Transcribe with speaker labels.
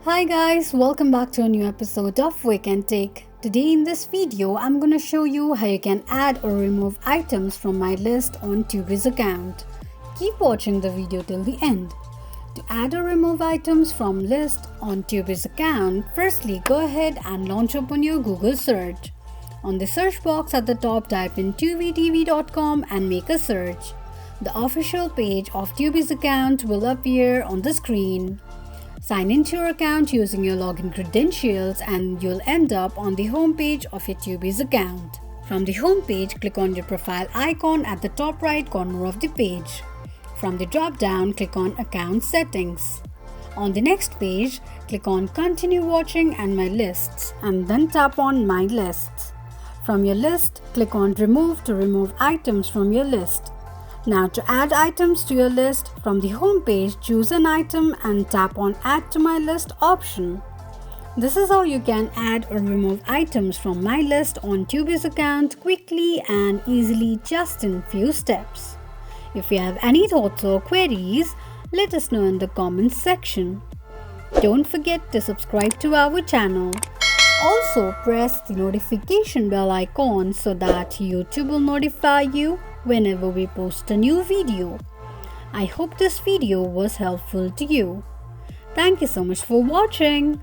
Speaker 1: Hi guys, welcome back to a new episode of Wake&Tech. Today in this video, I'm gonna show you how you can add or remove items from my list on Tubi's account. Keep watching the video till the end. To add or remove items from list on Tubi's account, firstly go ahead and launch open your Google search. On the search box at the top, type in tubitv.com and make a search. The official page of Tubi's account will appear on the screen. Sign into your account using your login credentials and you'll end up on the home page of your Tubi's account. From the home page, click on your profile icon at the top right corner of the page. From the drop down, click on Account Settings. On the next page, click on Continue Watching and My Lists and then tap on My Lists. From your list, click on Remove to remove items from your list. Now to add items to your list, from the home page, choose an item and tap on Add to My List option. This is how you can add or remove items from my list on Tubi's account quickly and easily, just in few steps. If you have any thoughts or queries, let us know in the comments section. Don't forget to subscribe to our channel. Also press the notification bell icon so that YouTube will notify you whenever we post a new video. I hope this video was helpful to you. Thank you so much for watching.